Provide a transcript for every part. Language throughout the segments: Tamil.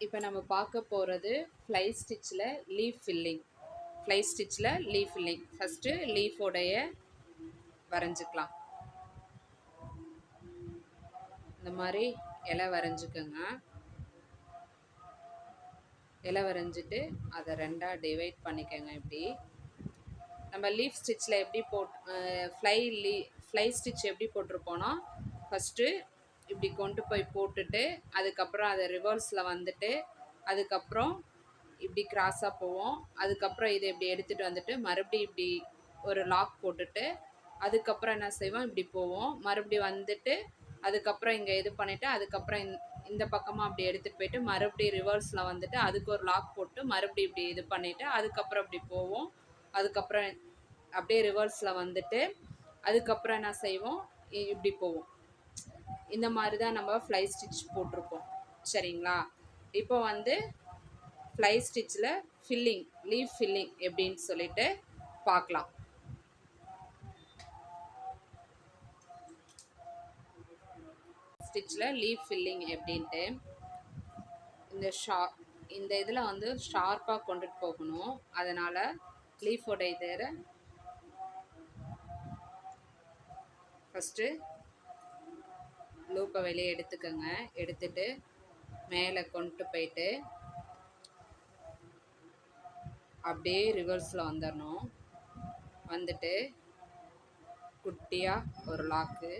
இப்போ நம்ம பார்க்க போகிறது ஃப்ளை ஸ்டிச்சில் லீஃப் ஃபில்லிங். ஃப்ளை ஸ்டிச்சில் லீஃப் ஃபில்லிங். ஃபஸ்ட்டு லீஃபோடைய வரைஞ்சிக்கலாம். இந்த மாதிரி இலை வரைஞ்சிக்கோங்க. இலை வரைஞ்சிட்டு அதை ரெண்டாக டிவைட் பண்ணிக்கோங்க. இப்படி நம்ம லீஃப் ஸ்டிச்சில் எப்படி ஃப்ளை ஸ்டிச் எப்படி போட்டிருப்போன்னா, ஃபஸ்ட்டு இப்படி கொண்டு போய் போட்டுட்டு அதுக்கப்புறம் அதை ரிவர்ஸில் வந்துட்டு அதுக்கப்புறம் இப்படி கிராஸாக போவோம். அதுக்கப்புறம் இதை இப்படி எடுத்துகிட்டு வந்துட்டு மறுபடியும் இப்படி ஒரு லாக் போட்டுட்டு அதுக்கப்புறம் என்ன செய்வோம், இப்படி போவோம். மறுபடியும் வந்துட்டு அதுக்கப்புறம் இங்கே இது பண்ணிவிட்டு அதுக்கப்புறம் இந்த பக்கமாக அப்படி எடுத்துகிட்டு போயிட்டு மறுபடியும் ரிவர்ஸில் வந்துட்டு அதுக்கு ஒரு லாக் போட்டு மறுபடியும் இப்படி இது பண்ணிவிட்டு அதுக்கப்புறம் இப்படி போவோம். அதுக்கப்புறம் அப்படியே ரிவர்ஸில் வந்துட்டு அதுக்கப்புறம் என்ன செய்வோம், இப்படி போவோம். இந்த மாதிரி தான் நம்ம ஃப்ளை ஸ்டிச் போட்டிருப்போம். சரிங்களா? இப்போ வந்து ஃப்ளை ஸ்டிச்சில் ஃபில்லிங், லீஃப் ஃபில்லிங் எப்படின்னு சொல்லிட்டு பார்க்கலாம். ஸ்டிச்சில் லீஃப் ஃபில்லிங் எப்படின்ட்டு இந்த இதில் வந்து ஷார்ப்பாக கொண்டுட்டு போகணும். அதனால் லீஃபோட இதை ஃபஸ்ட்டு லூப்பை வெளியே எடுத்துக்கோங்க. எடுத்துட்டு மேலே கொண்டு போயிட்டு அப்படியே ரிவர்ஸில் வந்துடணும். வந்துட்டு குட்டியாக ஒரு லாக்கு,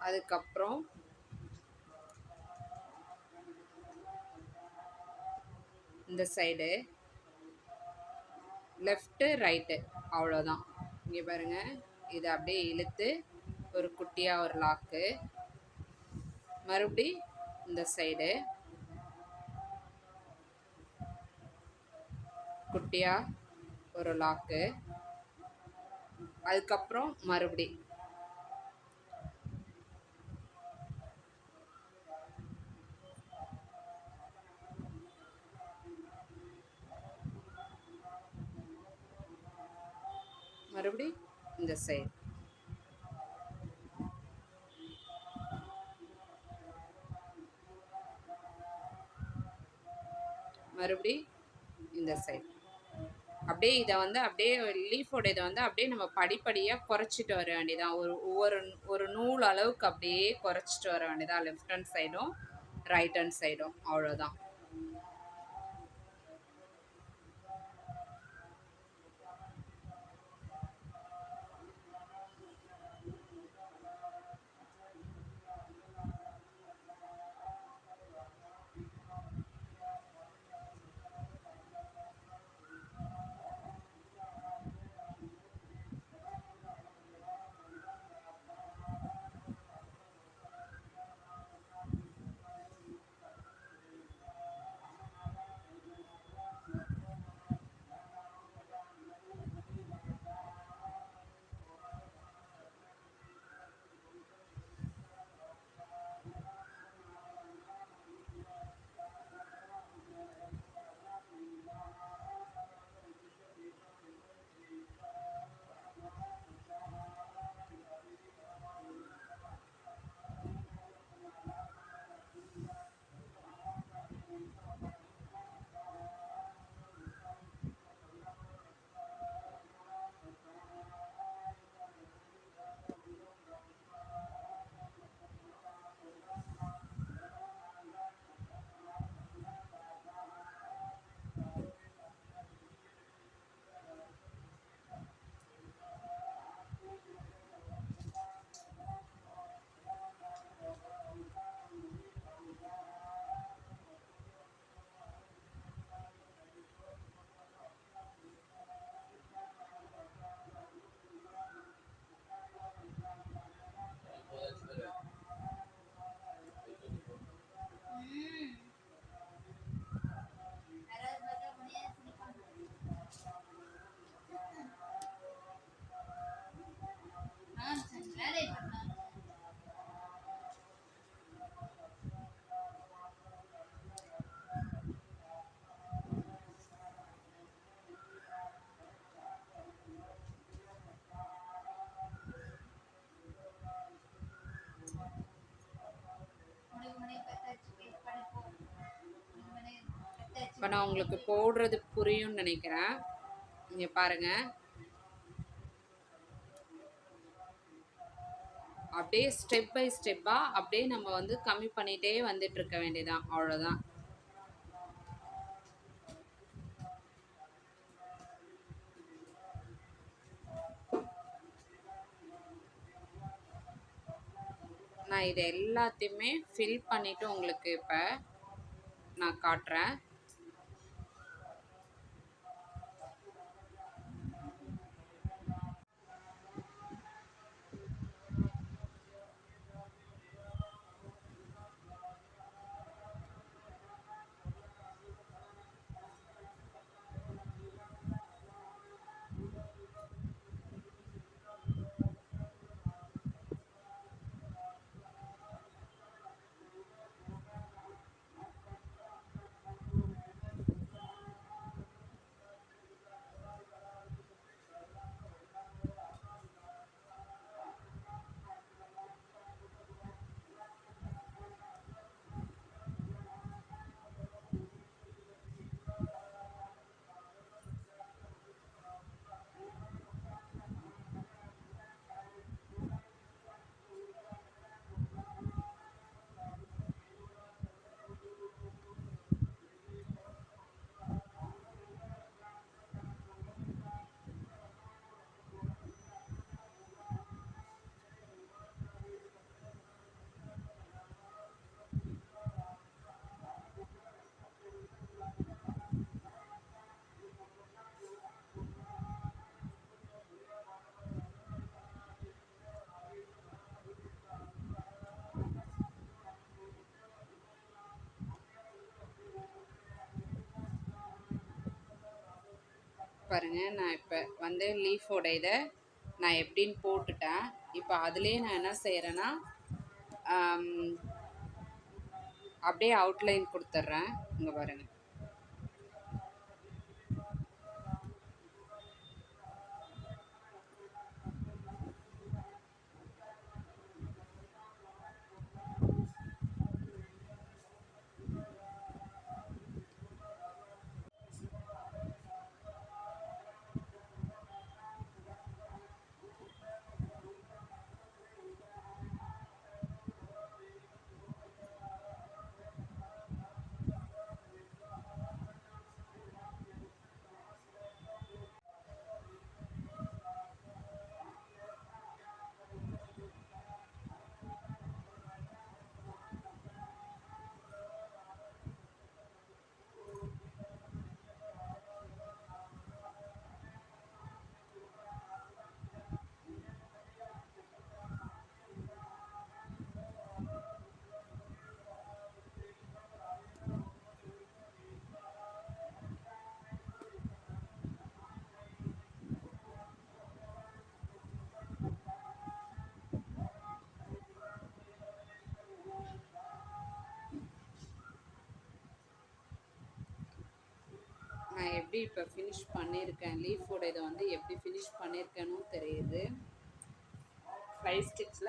அதுக்கப்புறம் இந்த சைடு லெஃப்ட்டு ரைட்டு, அவ்வளோதான். இங்கே பாருங்கள், இதை அப்படியே இழுத்து ஒரு குட்டியாக ஒரு லாக்கு, மறுபடி இந்த சைடு குட்டியாக ஒரு லாக்கு, அதுக்கப்புறம் மறுபடி இந்த சைடு மறுபடி இந்த சைடு. அப்படியே இதை வந்து அப்படியே லீஃபோட இதை வந்து அப்படியே நம்ம படிப்படியாக குறைச்சிட்டு வர வேண்டியதான். ஒரு நூல் அளவுக்கு அப்படியே குறைச்சிட்டு வர வேண்டியதான், லெஃப்ட் ஹேண்ட் சைடும் ரைட் ஹேண்ட் சைடும். அவ்வளோதான். இப்போ நான் உங்களுக்கு போடுறது புரியும்னு நினைக்கிறேன். இங்கே பாருங்க, அப்படியே ஸ்டெப் பை ஸ்டெப்பாக அப்படியே நம்ம வந்து கம்மி பண்ணிகிட்டே வந்துட்டு இருக்க வேண்டியதான், அவ்வளோதான். நான் இதை எல்லாத்தையுமே ஃபில் பண்ணிவிட்டு உங்களுக்கு இப்போ நான் காட்டுறேன். பாருங்க, நான் இப்போ வந்து லீஃபோட இதை நான் எப்படின்னு போட்டுட்டேன். இப்போ அதுலேயே நான் என்ன செய்கிறேன்னா, அப்படியே அவுட்லைன் கொடுத்துட்றேன். இங்கே பாருங்கள், நான் எப்படி இப்போ ஃபினிஷ் பண்ணியிருக்கேன், லீஃபோட இதை வந்து எப்படி ஃபினிஷ் பண்ணியிருக்கேன்னு தெரியுது. 5 ஸ்டிச்சில்